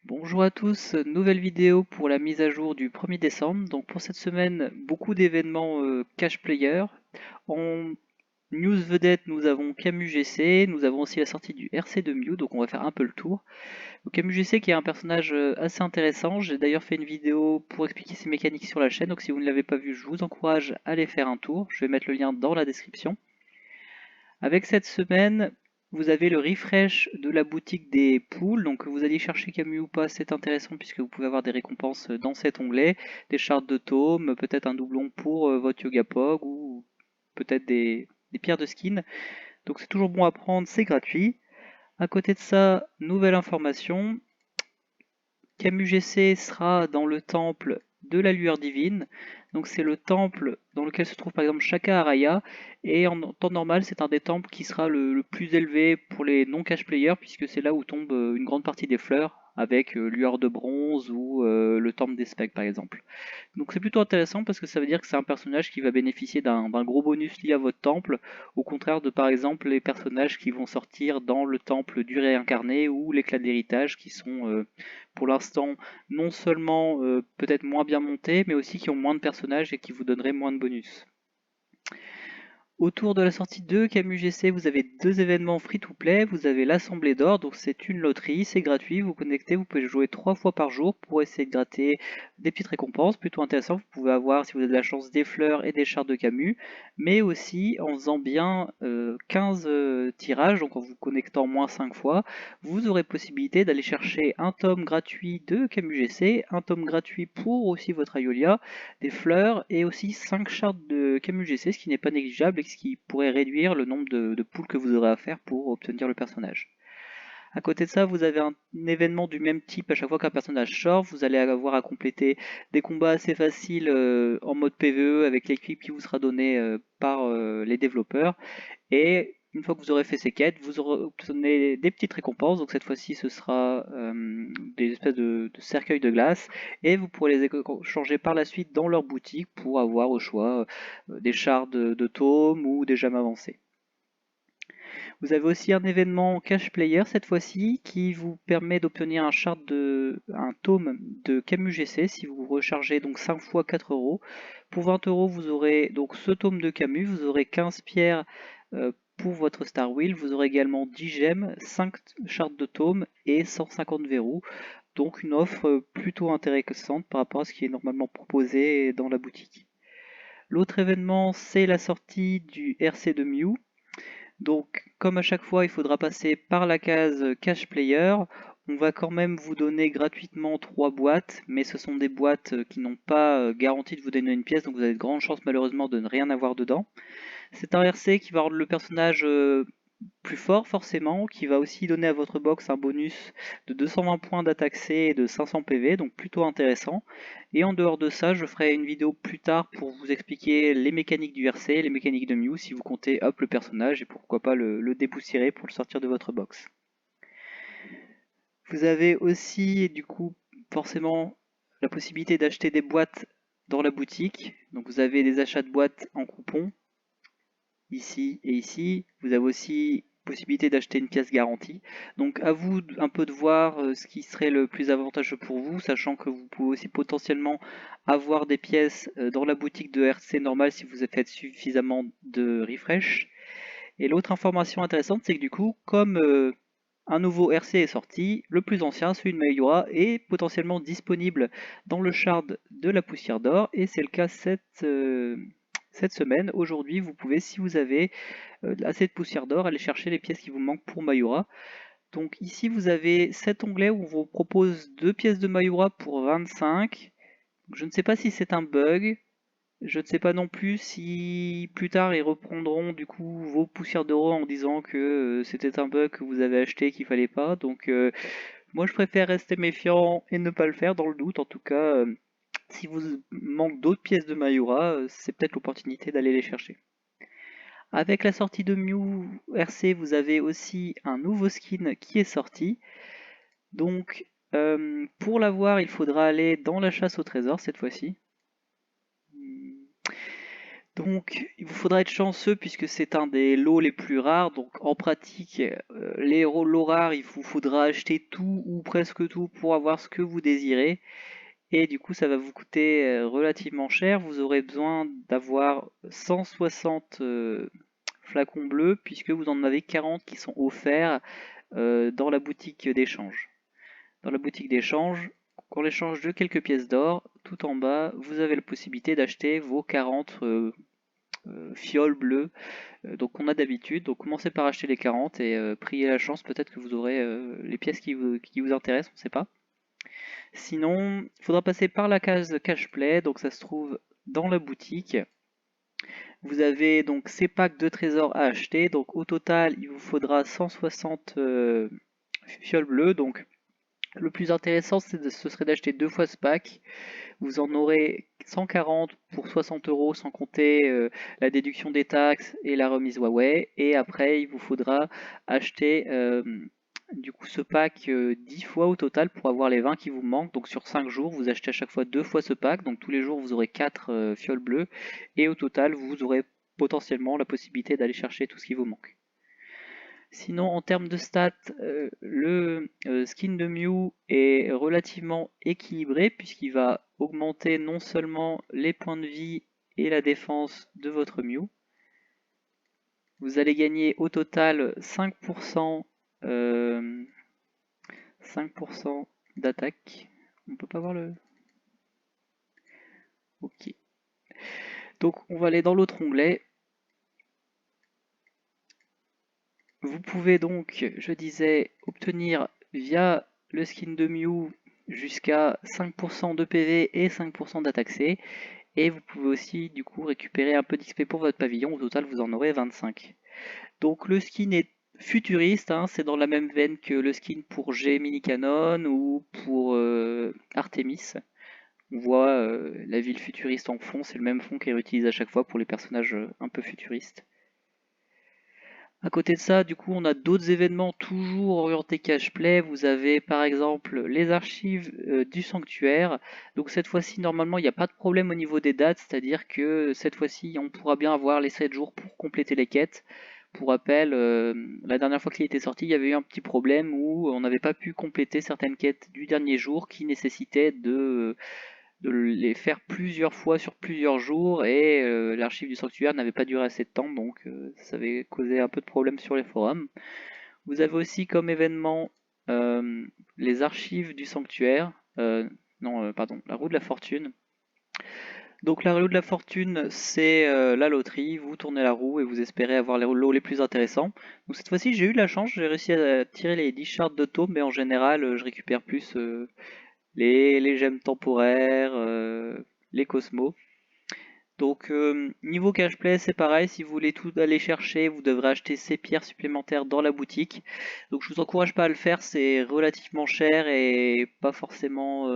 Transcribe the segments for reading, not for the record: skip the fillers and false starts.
Bonjour à tous, nouvelle vidéo pour la mise à jour du 1er décembre. Donc pour cette semaine, beaucoup d'événements cash player. En news vedette, nous avons Camus GC, nous avons aussi la sortie du RC de Mew, donc on va faire un peu le tour. Donc Camus GC qui est un personnage assez intéressant, j'ai d'ailleurs fait une vidéo pour expliquer ses mécaniques sur la chaîne, donc si vous ne l'avez pas vu, je vous encourage à aller faire un tour. Je vais mettre le lien dans la description. Avec cette semaine, vous avez le refresh de la boutique des poules, donc que vous alliez chercher Camus ou pas, c'est intéressant puisque vous pouvez avoir des récompenses dans cet onglet, des chartes de tome, peut-être un doublon pour votre Yoga Pog ou peut-être des pierres de skin. Donc c'est toujours bon à prendre, c'est gratuit. À côté de ça, nouvelle information, Camus GC sera dans le temple de la lueur divine. Donc c'est le temple dans lequel se trouve par exemple Shaka Araya. Et en temps normal, c'est un des temples qui sera le plus élevé pour les non-cash players, puisque c'est là où tombe une grande partie des fleurs, avec lueur de bronze ou le temple des specs par exemple. Donc c'est plutôt intéressant parce que ça veut dire que c'est un personnage qui va bénéficier d'un gros bonus lié à votre temple, au contraire de par exemple les personnages qui vont sortir dans le temple du réincarné ou l'éclat de l'héritage qui sont pour l'instant non seulement peut-être moins bien montés mais aussi qui ont moins de personnages et qui vous donneraient moins de bonus. Autour de la sortie de Camus GC, vous avez deux événements free-to-play. Vous avez l'Assemblée d'Or, donc c'est une loterie, c'est gratuit, vous connectez, vous pouvez jouer 3 fois par jour pour essayer de gratter des petites récompenses, plutôt intéressant. Vous pouvez avoir, si vous avez de la chance, des fleurs et des chartes de Camus, mais aussi en faisant bien 15 tirages, donc en vous connectant moins 5 fois, vous aurez possibilité d'aller chercher un tome gratuit de Camus GC, un tome gratuit pour aussi votre Aiolia, des fleurs et aussi 5 chartes de Camus GC, ce qui n'est pas négligeable et ce qui pourrait réduire le nombre de poules que vous aurez à faire pour obtenir le personnage. À côté de ça, vous avez un événement du même type à chaque fois qu'un personnage sort. Vous allez avoir à compléter des combats assez faciles en mode PvE avec l'équipe qui vous sera donnée par les développeurs. Et une fois que vous aurez fait ces quêtes, vous aurez obtenu des petites récompenses. Donc cette fois-ci, ce sera des espèces de cercueils de glace. Et vous pourrez les échanger par la suite dans leur boutique pour avoir au choix des chars de tome ou des gemmes avancées. Vous avez aussi un événement cash player cette fois-ci qui vous permet d'obtenir un tome de Camus GC si vous rechargez donc 5 fois 4 euros. Pour 20 euros, vous aurez donc ce tome de Camus, vous aurez 15 pierres pour votre Star Wheel, vous aurez également 10 gemmes, 5 chartes de tome et 150 verrous. Donc une offre plutôt intéressante par rapport à ce qui est normalement proposé dans la boutique. L'autre événement, c'est la sortie du RC de Mew. Donc, comme à chaque fois, il faudra passer par la case Cash Player. On va quand même vous donner gratuitement 3 boîtes, mais ce sont des boîtes qui n'ont pas garantie de vous donner une pièce, donc vous avez de grandes chances malheureusement de ne rien avoir dedans. C'est un RC qui va rendre le personnage plus fort forcément, qui va aussi donner à votre box un bonus de 220 points d'attaque C et de 500 PV, donc plutôt intéressant. Et en dehors de ça, je ferai une vidéo plus tard pour vous expliquer les mécaniques du RC, les mécaniques de Mew, si vous comptez up le personnage et pourquoi pas le dépoussiérer pour le sortir de votre box. Vous avez aussi du coup forcément la possibilité d'acheter des boîtes dans la boutique, donc vous avez des achats de boîtes en coupon ici et ici. Vous avez aussi possibilité d'acheter une pièce garantie. Donc à vous un peu de voir ce qui serait le plus avantageux pour vous, sachant que vous pouvez aussi potentiellement avoir des pièces dans la boutique de RC normal si vous avez fait suffisamment de refresh. Et l'autre information intéressante, c'est que du coup, comme un nouveau RC est sorti, le plus ancien, celui de Mayura, est potentiellement disponible dans le shard de la poussière d'or, et c'est le cas cette semaine. Aujourd'hui, vous pouvez, si vous avez assez de poussière d'or, aller chercher les pièces qui vous manquent pour Mayura. Donc ici, vous avez cet onglet où on vous propose 2 pièces de Mayura pour 25. Je ne sais pas si c'est un bug. Je ne sais pas non plus si plus tard ils reprendront du coup vos poussières d'or en disant que c'était un bug que vous avez acheté qu'il fallait pas. Donc moi je préfère rester méfiant et ne pas le faire dans le doute. En tout cas, si vous manque d'autres pièces de Mayura, c'est peut-être l'opportunité d'aller les chercher. Avec la sortie de Mew RC, vous avez aussi un nouveau skin qui est sorti. Donc pour l'avoir, il faudra aller dans la chasse au trésor cette fois-ci. Donc il vous faudra être chanceux puisque c'est un des lots les plus rares. Donc en pratique, les lots rares, il vous faudra acheter tout ou presque tout pour avoir ce que vous désirez. Et du coup, ça va vous coûter relativement cher. Vous aurez besoin d'avoir 160 flacons bleus puisque vous en avez 40 qui sont offerts dans la boutique d'échange. Dans la boutique d'échange, pour l'échange de quelques pièces d'or, tout en bas, vous avez la possibilité d'acheter vos 40 fioles bleues, donc on a d'habitude. Donc commencez par acheter les 40 et priez la chance, peut-être que vous aurez les pièces qui vous intéressent, on ne sait pas. Sinon, il faudra passer par la case cash play, donc ça se trouve dans la boutique. Vous avez donc ces packs de trésors à acheter, donc au total il vous faudra 160 fioles bleues, donc le plus intéressant ce serait d'acheter deux fois ce pack. Vous en aurez 140 pour 60 € sans compter la déduction des taxes et la remise Huawei. Et après, il vous faudra acheter du coup ce pack 10 fois au total pour avoir les 20 qui vous manquent. Donc sur 5 jours, vous achetez à chaque fois deux fois ce pack. Donc tous les jours, vous aurez 4 fioles bleues. Et au total, vous aurez potentiellement la possibilité d'aller chercher tout ce qui vous manque. Sinon, en termes de stats, le skin de Mew est relativement équilibré puisqu'il va augmenter non seulement les points de vie et la défense de votre Mew. Vous allez gagner au total 5%, 5% d'attaque. On peut pas voir le... Ok. Donc on va aller dans l'autre onglet. Vous pouvez donc, je disais, obtenir via le skin de Mew jusqu'à 5% de PV et 5% d'attaque C. Et vous pouvez aussi du coup récupérer un peu d'XP pour votre pavillon. Au total, vous en aurez 25. Donc le skin est futuriste, hein, c'est dans la même veine que le skin pour G Mini Cannon ou pour Artemis. On voit la ville futuriste en fond, c'est le même fond qu'elle utilise à chaque fois pour les personnages un peu futuristes. À côté de ça, du coup, on a d'autres événements toujours orientés cash-play. Vous avez par exemple les archives du sanctuaire. Donc cette fois-ci, normalement, il n'y a pas de problème au niveau des dates, c'est-à-dire que cette fois-ci, on pourra bien avoir les 7 jours pour compléter les quêtes. Pour rappel, la dernière fois qu'il était sorti, il y avait eu un petit problème où on n'avait pas pu compléter certaines quêtes du dernier jour qui nécessitaient de les faire plusieurs fois sur plusieurs jours et l'archive du sanctuaire n'avait pas duré assez de temps, donc ça avait causé un peu de problèmes sur les forums. Vous avez aussi comme événement les archives du sanctuaire, pardon, la roue de la fortune. Donc la roue de la fortune, c'est la loterie, vous tournez la roue et vous espérez avoir les lots les plus intéressants. Donc cette fois-ci j'ai eu la chance, j'ai réussi à tirer les 10 shards de taupe, mais en général je récupère plus les gemmes temporaires, les cosmos. Donc niveau cash-play, c'est pareil, si vous voulez tout aller chercher, vous devrez acheter ces pierres supplémentaires dans la boutique. Donc je vous encourage pas à le faire, c'est relativement cher et pas forcément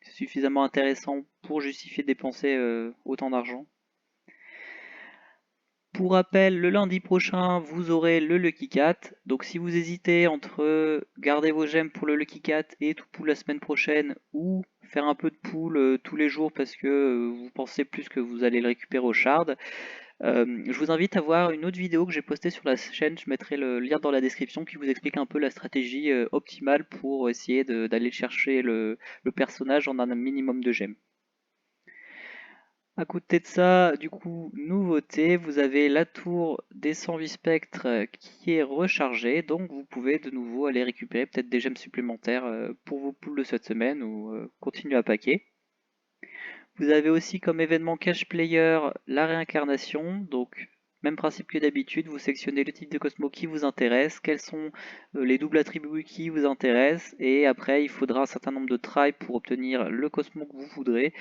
suffisamment intéressant pour justifier de dépenser autant d'argent. Pour rappel, le lundi prochain, vous aurez le Lucky Cat. Donc si vous hésitez entre garder vos gemmes pour le Lucky Cat et tout pool la semaine prochaine ou faire un peu de pool tous les jours parce que vous pensez plus que vous allez le récupérer au shard, je vous invite à voir une autre vidéo que j'ai postée sur la chaîne. Je mettrai le lien dans la description qui vous explique un peu la stratégie optimale pour essayer d'aller chercher le personnage en un minimum de gemmes. À côté de ça, du coup, nouveauté, vous avez la tour des 108 spectres qui est rechargée, donc vous pouvez de nouveau aller récupérer peut-être des gemmes supplémentaires pour vos poules de cette semaine ou continuer à paquer. Vous avez aussi comme événement cash player la réincarnation, donc même principe que d'habitude, vous sélectionnez le type de Cosmo qui vous intéresse, quels sont les doubles attributs qui vous intéressent, et après il faudra un certain nombre de tries pour obtenir le Cosmo que vous voudrez.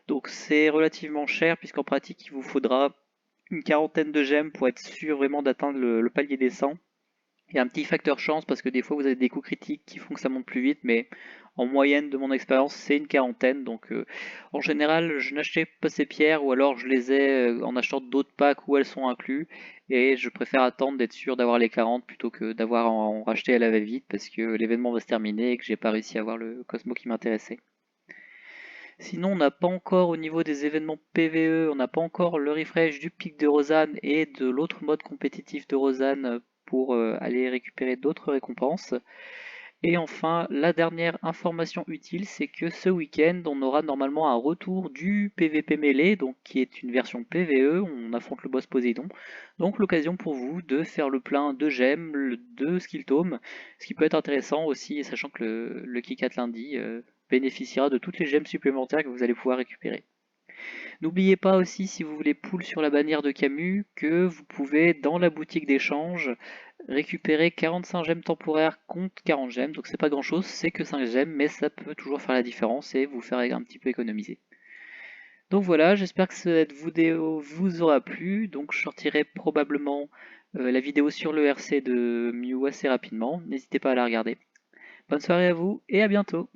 Donc c'est relativement cher puisqu'en pratique il vous faudra une quarantaine de gemmes pour être sûr vraiment d'atteindre le palier des 100. Il y a un petit facteur chance parce que des fois vous avez des coups critiques qui font que ça monte plus vite, mais en moyenne de mon expérience c'est une quarantaine. Donc en général je n'achetais pas ces pierres ou alors je les ai en achetant d'autres packs où elles sont inclus et je préfère attendre d'être sûr d'avoir les 40 plutôt que d'avoir en racheté à la va-vite parce que l'événement va se terminer et que j'ai pas réussi à avoir le Cosmo qui m'intéressait. Sinon, on n'a pas encore au niveau des événements PvE, on n'a pas encore le refresh du pic de Rosanne et de l'autre mode compétitif de Rosanne pour aller récupérer d'autres récompenses. Et enfin, la dernière information utile, c'est que ce week-end, on aura normalement un retour du PVP mêlé, donc qui est une version PvE, on affronte le boss Poséidon. Donc l'occasion pour vous de faire le plein de gemmes, de skill tome, ce qui peut être intéressant aussi, sachant que le Kikat lundi bénéficiera de toutes les gemmes supplémentaires que vous allez pouvoir récupérer. N'oubliez pas aussi, si vous voulez pull sur la bannière de Camus, que vous pouvez, dans la boutique d'échange, récupérer 45 gemmes temporaires contre 40 gemmes. Donc c'est pas grand chose, c'est que 5 gemmes, mais ça peut toujours faire la différence et vous faire un petit peu économiser. Donc voilà, j'espère que cette vidéo vous aura plu. Donc je sortirai probablement la vidéo sur le RC de Mew assez rapidement. N'hésitez pas à la regarder. Bonne soirée à vous et à bientôt.